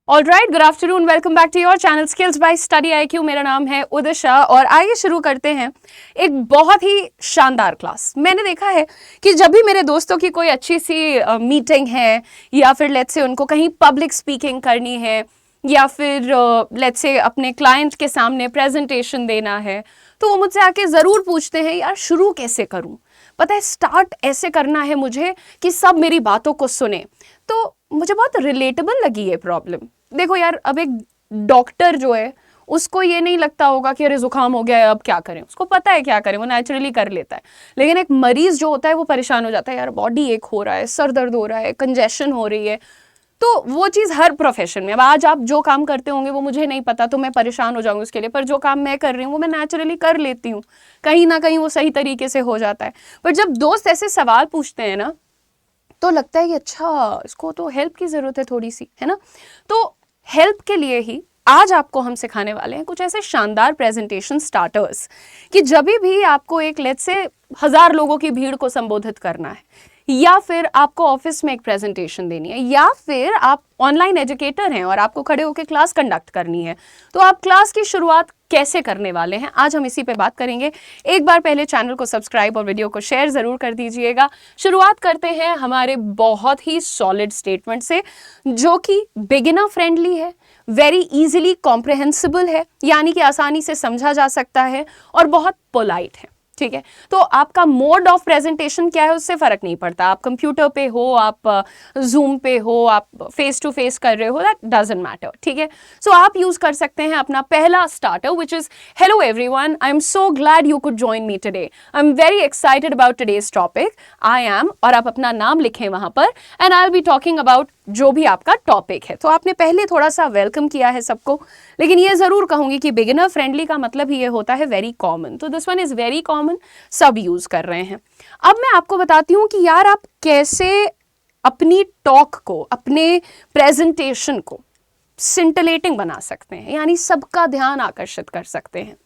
All right, good afternoon, welcome back to your channel skills by study IQ। मेरा नाम है उदिशा और आइए शुरू करते हैं एक बहुत ही शानदार क्लास। मैंने देखा है कि जब भी मेरे दोस्तों की कोई अच्छी सी मीटिंग है या फिर लेट्स से उनको कहीं पब्लिक स्पीकिंग करनी है या फिर लेट्स से अपने क्लाइंट के सामने प्रेजेंटेशन देना है, तो वो मुझसे आके ज़रूर पूछते हैं यार शुरू कैसे करूं। पता है स्टार्ट ऐसे करना है मुझे कि सब मेरी बातों को सुने। तो मुझे बहुत रिलेटेबल लगी ये प्रॉब्लम। देखो यार, अब एक डॉक्टर जो है उसको ये नहीं लगता होगा कि अरे जुकाम हो गया है अब क्या करें, उसको पता है क्या करें, वो नेचुरली कर लेता है। लेकिन एक मरीज जो होता है वो परेशान हो जाता है, यार बॉडी एक हो रहा है, सर दर्द हो रहा है, कंजेशन हो रही है। तो वो चीज़ हर प्रोफेशन में, अब आज आप जो काम करते होंगे वो मुझे नहीं पता तो मैं परेशान हो जाऊंगी उसके लिए, पर जो काम मैं कर रही हूँ वो मैं नेचुरली कर लेती हूँ, कहीं ना कहीं वो सही तरीके से हो जाता है। पर जब दोस्त ऐसे सवाल पूछते हैं ना तो लगता है कि अच्छा इसको तो हेल्प की ज़रूरत है थोड़ी सी, है ना। तो हेल्प के लिए ही आज आपको हम सिखाने वाले हैं कुछ ऐसे शानदार प्रेजेंटेशन स्टार्टर्स कि जब भी आपको एक लेट्स से 1000 लोगों की भीड़ को संबोधित करना है, या फिर आपको ऑफिस में एक प्रेजेंटेशन देनी है, या फिर आप ऑनलाइन एजुकेटर हैं और आपको खड़े होकर क्लास कंडक्ट करनी है, तो आप क्लास की शुरुआत कैसे करने वाले हैं आज हम इसी पे बात करेंगे। एक बार पहले चैनल को सब्सक्राइब और वीडियो को शेयर जरूर कर दीजिएगा। शुरुआत करते हैं हमारे बहुत ही सॉलिड स्टेटमेंट से जो कि बिगिनर फ्रेंडली है, वेरी इजीली कॉम्प्रहेंसिबल है, यानी कि आसानी से समझा जा सकता है और बहुत पोलाइट है। ठीक है, तो आपका मोड ऑफ प्रेजेंटेशन क्या है उससे फर्क नहीं पड़ता, आप कंप्यूटर पे हो, आप जूम पे हो, आप फेस टू फेस कर रहे हो, दैट डजंट मैटर। ठीक है, सो आप यूज कर सकते हैं अपना पहला starter which is hello everyone, I am so glad you could join me today, I am very excited about today's topic, I am, और आप अपना नाम लिखें वहां पर, and I will be talking about जो भी आपका टॉपिक है। तो आपने पहले थोड़ा सा वेलकम किया है सबको, लेकिन ये जरूर कहूंगी कि बिगिनर फ्रेंडली का मतलब ही ये होता है वेरी कॉमन, तो this one is very common, सब यूज कर रहे हैं। अब मैं आपको बताती हूं कि यार आप कैसे अपनी टॉक को, अपने प्रेजेंटेशन को सिंटलेटिंग बना सकते हैं, यानी सबका ध्यान आकर्षित कर सकते हैं।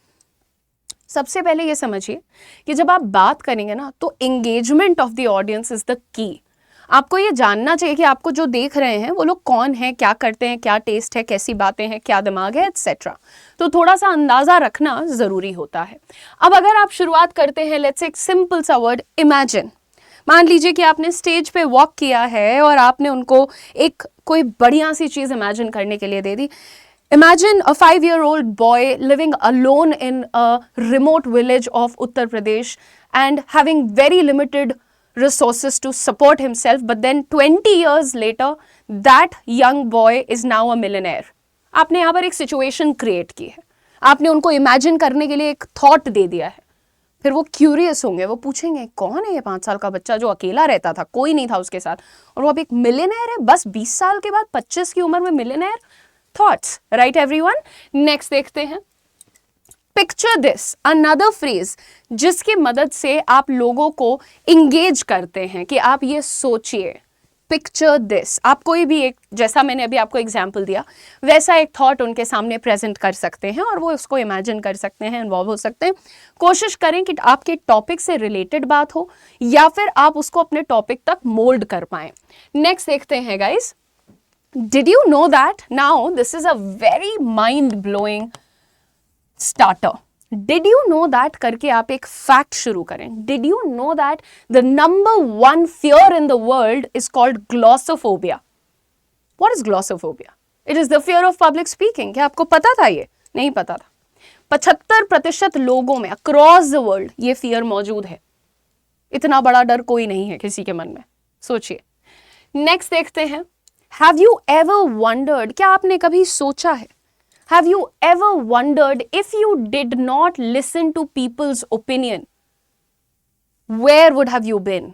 सबसे पहले ये समझिए कि जब आप बात करेंगे ना तो engagement of the audience is the key. आपको ये जानना चाहिए कि आपको जो देख रहे हैं वो लोग कौन है, क्या करते हैं, क्या टेस्ट है, कैसी बातें हैं, क्या दिमाग है, एटसेट्रा। तो थोड़ा सा अंदाजा रखना जरूरी होता है। अब अगर आप शुरुआत करते हैं लेट्स से एक सिंपल सा वर्ड इमेजिन। मान लीजिए कि आपने स्टेज पे वॉक किया है और आपने उनको एक कोई बढ़िया सी चीज इमेजिन करने के लिए दे दी। Imagine a 5-year-old boy living alone in a remote village of Uttar Pradesh and having very limited resources to support himself, but then 20 years later, that young boy is now a millionaire. आपने यहाँ पर एक situation create की है, आपने उनको imagine करने के लिए एक थॉट दे दिया है। फिर वो क्यूरियस होंगे, वो पूछेंगे कौन है ये 5 साल का बच्चा जो अकेला रहता था, कोई नहीं था उसके साथ, और वो अब एक मिलियनेयर है, बस 20 साल के बाद 25 की उम्र में millionaire. Thoughts, right everyone. Next देखते हैं पिक्चर दिस, अनदर फ्रेज जिसकी मदद से आप लोगों को इंगेज करते हैं कि आप ये सोचिए। पिक्चर दिस, आप कोई भी एक, जैसा मैंने अभी आपको एग्जाम्पल दिया वैसा एक थॉट उनके सामने प्रेजेंट कर सकते हैं और वो उसको इमेजिन कर सकते हैं, इन्वॉल्व हो सकते हैं। कोशिश करें कि आपके टॉपिक से रिलेटेड बात हो या फिर आप उसको अपने टॉपिक तक मोल्ड कर पाए। नेक्स्ट देखते हैं guys, did you know that, now this is a very mind blowing starter, did you know that करके आप एक फैक्ट शुरू करें। did you know that the number one fear in the world is called glossophobia? what is glossophobia? it is the fear of public speaking। क्या आपको पता था? ये नहीं पता था। 75% लोगों में अक्रॉस द वर्ल्ड ये फियर मौजूद है। इतना बड़ा डर कोई नहीं है किसी के मन में, सोचिए। नेक्स्ट देखते हैं, Have you ever wondered, क्या आपने कभी सोचा है, Have you ever wondered if you did not listen to people's opinion, where would have you been?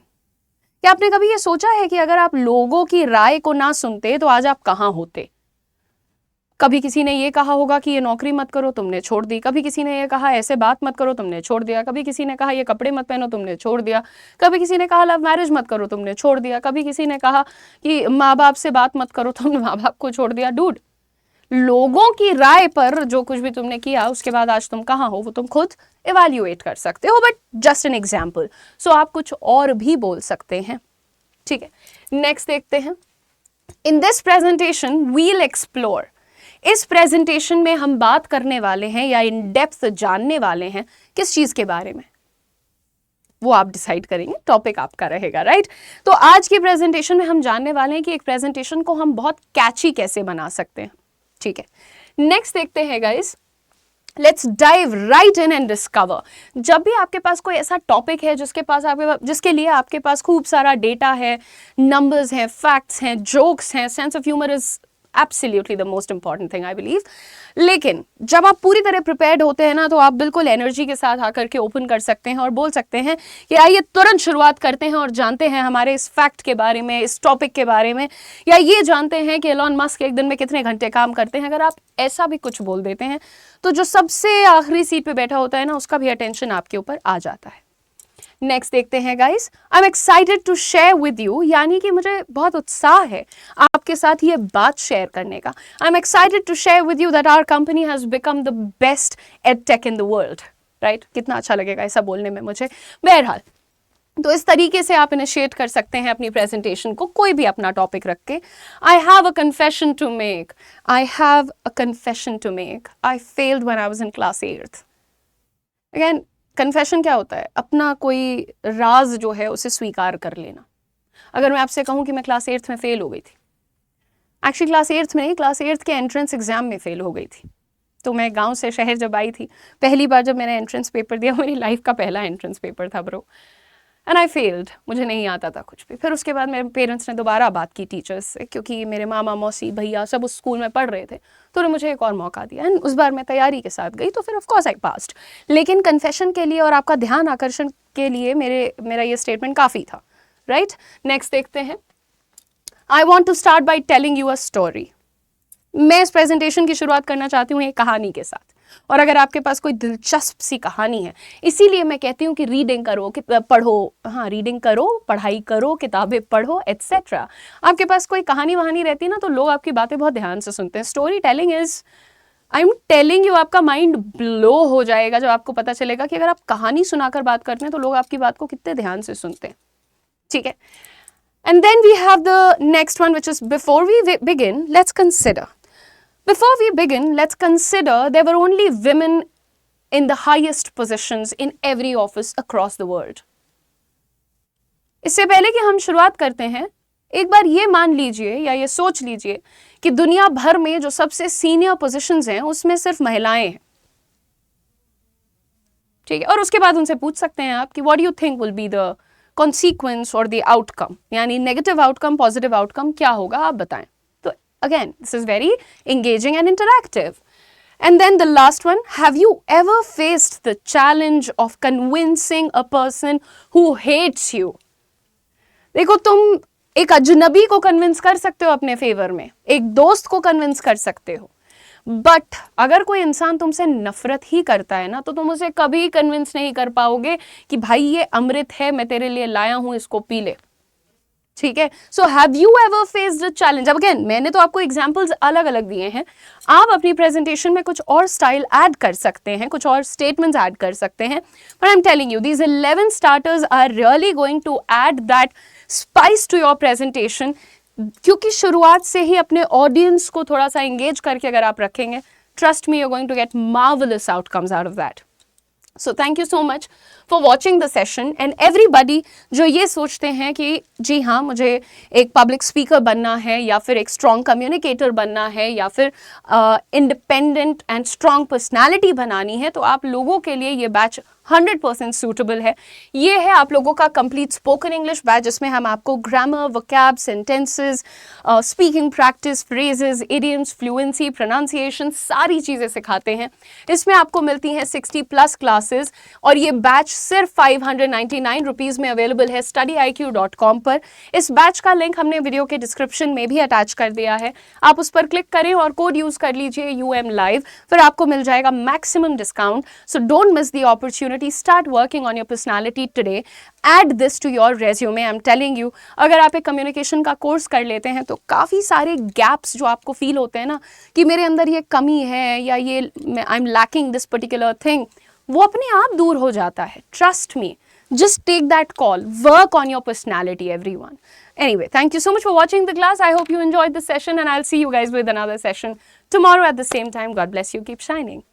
क्या आपने कभी ये सोचा है कि अगर आप लोगों की राय को ना सुनते तो आज आप कहाँ होते? कभी किसी ने ये कहा होगा कि ये नौकरी मत करो, तुमने छोड़ दी। कभी किसी ने ये कहा ऐसे बात मत करो, तुमने छोड़ दिया। कभी किसी ने कहा ये कपड़े मत पहनो, तुमने छोड़ दिया। कभी किसी ने कहा लव मैरिज मत करो, तुमने छोड़ दिया। कभी किसी ने कहा कि माँ बाप से बात मत करो, तुमने माँ बाप को छोड़ दिया। डूड, लोगों की राय पर जो कुछ भी तुमने किया उसके बाद आज तुम कहाँ हो वो तुम खुद इवेल्युएट कर सकते हो, बट जस्ट एन एग्जाम्पल। सो आप कुछ और भी बोल सकते हैं। ठीक है, नेक्स्ट देखते हैं, in this presentation we'll explore, इस प्रेजेंटेशन में हम बात करने वाले हैं या इन डेप्थ जानने वाले हैं किस चीज के बारे में, वो आप डिसाइड करेंगे, टॉपिक आपका रहेगा, राइट। तो आज की प्रेजेंटेशन में हम जानने वाले हैं कि एक प्रेजेंटेशन को हम बहुत कैची कैसे बना सकते हैं, ठीक है। नेक्स्ट देखते हैं guys, let's dive right in and discover. जब भी आपके पास कोई ऐसा टॉपिक है जिसके लिए आपके पास खूब सारा डेटा है, नंबर्स हैं, फैक्ट्स हैं, जोक्स हैं, sense of humour is absolutely the most important thing I believe. लेकिन जब आप पूरी तरह प्रिपेयर्ड होते हैं ना, तो आप बिल्कुल एनर्जी के साथ आकर के ओपन कर सकते हैं और बोल सकते हैं कि आइए तुरंत शुरुआत करते हैं और जानते हैं हमारे इस फैक्ट के बारे में, इस टॉपिक के बारे में, या ये जानते हैं कि एलॉन मस्क एक दिन में कितने घंटे काम करते हैं। अगर आप ऐसा भी कुछ बोल देते हैं तो जो सबसे आखिरी सीट पे बैठा होता है ना, उसका भी अटेंशन आपके ऊपर आ जाता है। नेक्स्ट देखते हैं guys, I am excited to share with you, यानी कि मुझे बहुत उत्साह है आपके साथ ये बात शेयर करने का। I am excited to share with you that our company has become the best edtech in the world, right. कितना अच्छा लगेगा ऐसा बोलने में मुझे। बहरहाल, तो इस तरीके से आप इनिशिएट कर सकते हैं अपनी प्रेजेंटेशन को, कोई भी अपना टॉपिक रख के। I have a confession to make, I have a confession to make, I failed when I was in class 8th। Again, confession क्या होता है? अपना कोई राज जो है उसे स्वीकार कर लेना। अगर मैं आपसे कहूँ कि मैं क्लास 8th में फेल हो गई थी, एक्चुअली क्लास 8th में नहीं, क्लास 8th के एंट्रेंस एग्जाम में फेल हो गई थी। तो मैं गांव से शहर जब आई थी, पहली बार जब मैंने एंट्रेंस पेपर दिया, मेरी लाइफ का पहला एंट्रेंस पेपर था ब्रो, एंड आई फेल्ड। मुझे नहीं आता था कुछ भी। फिर उसके बाद मेरे पेरेंट्स ने दोबारा बात की टीचर्स से, क्योंकि मेरे मामा मौसी भैया सब उस स्कूल में पढ़ रहे थे, तो उन्होंने मुझे एक और मौका दिया एंड उस बार मैं तैयारी के साथ गई, तो फिर ऑफ कोर्स आई पास्ड। लेकिन कन्फेशन के लिए और आपका ध्यान आकर्षण के लिए मेरा ये स्टेटमेंट काफ़ी था, राइट। नेक्स्ट देखते हैं, I want to start by telling you a story. मैं इस प्रेजेंटेशन की शुरुआत करना चाहती हूँ एक कहानी के साथ, और अगर आपके पास कोई दिलचस्प सी कहानी है, इसीलिए मैं कहती हूँ कि रीडिंग करो, पढ़ो, हाँ रीडिंग करो, पढ़ाई करो, किताबें पढ़ो, एट्सेट्रा। आपके पास कोई कहानी वहानी रहती है ना, तो लोग आपकी बातें बहुत ध्यान से सुनते हैं। Story telling is, I am telling you, आपका माइंड ब्लो हो जाएगा जब आपको पता चलेगा कि अगर आप कहानी सुनाकर बात करते हैं तो लोग आपकी बात को कितने ध्यान से सुनते हैं, ठीक है। And then we have the next one which is, before we begin let's consider. Before we begin, let's consider there were only women in the highest positions in every office across the world. इससे पहले कि हम शुरुआत करते हैं, एक बार ये मान लीजिए या ये सोच लीजिए कि दुनिया भर में जो सबसे सीनियर पोजीशंस हैं उसमें सिर्फ महिलाएं हैं, ठीक है। और उसके बाद उनसे पूछ सकते हैं आप कि what do you think will be the consequence or the outcome, यानी नेगेटिव आउटकम, पॉजिटिव आउटकम क्या होगा, आप बताएं। Again, this is very engaging and interactive. And then the last one, have you ever faced the challenge of convincing a person who hates you? देखो, तुम एक अजनबी को कन्विंस कर सकते हो अपने फेवर में, एक दोस्त को कन्विंस कर सकते हो, बट अगर कोई इंसान तुमसे नफरत ही करता है ना, तो तुम उसे कभी कन्विंस नहीं कर पाओगे कि भाई ये अमृत है, मैं तेरे लिए लाया हूं, इसको पी ले, ठीक है। So have you ever faced a challenge? अब अगेन, मैंने तो आपको एग्जांपल्स अलग अलग दिए हैं, आप अपनी प्रेजेंटेशन में कुछ और स्टाइल ऐड कर सकते हैं, कुछ और स्टेटमेंट्स ऐड कर सकते हैं, but I am telling you these 11 starters are really going to add that spice to your presentation, क्योंकि शुरुआत से ही अपने ऑडियंस को थोड़ा सा एंगेज करके अगर आप रखेंगे, trust me, you are going to get marvellous outcomes out of that. So thank you so much for watching the session. And everybody जो ये सोचते हैं कि जी हाँ, मुझे एक पब्लिक स्पीकर बनना है, या फिर एक स्ट्रॉन्ग कम्युनिकेटर बनना है, या फिर इंडिपेंडेंट एंड स्ट्रॉन्ग पर्सनैलिटी बनानी है, तो आप लोगों के लिए ये बैच 100% सूटेबल है। ये है आप लोगों का कंप्लीट स्पोकन इंग्लिश बैच, जिसमें हम आपको grammar, vocab, sentences, speaking practice, phrases, idioms, fluency, pronunciation, सारी चीज़ें सिखाते हैं। इसमें आपको मिलती हैं 60+ क्लासेस, और ये बैच सिर्फ 599 रुपीज़ में अवेलेबल है studyIQ.com पर। इस बैच का लिंक हमने वीडियो के डिस्क्रिप्शन में भी अटैच कर दिया है, आप उस पर क्लिक करें और कोड यूज़ कर लीजिए UM Live, फिर आपको मिल जाएगा maximum discount. So don't miss the opportunity, start working on your personality today, add this to your resume. I'm telling you, अगर आप एक कम्युनिकेशन का कोर्स कर लेते हैं तो काफ़ी सारे गैप्स जो आपको फील होते हैं ना कि मेरे अंदर ये कमी है, या ये I am lacking this particular thing, वो अपने आप दूर हो जाता है। Trust me, just take that call, work on your personality, everyone. Anyway, thank you so much for watching the class. I hope you enjoyed the session, and I'll see you guys with another session tomorrow at the same time. God bless you. Keep shining.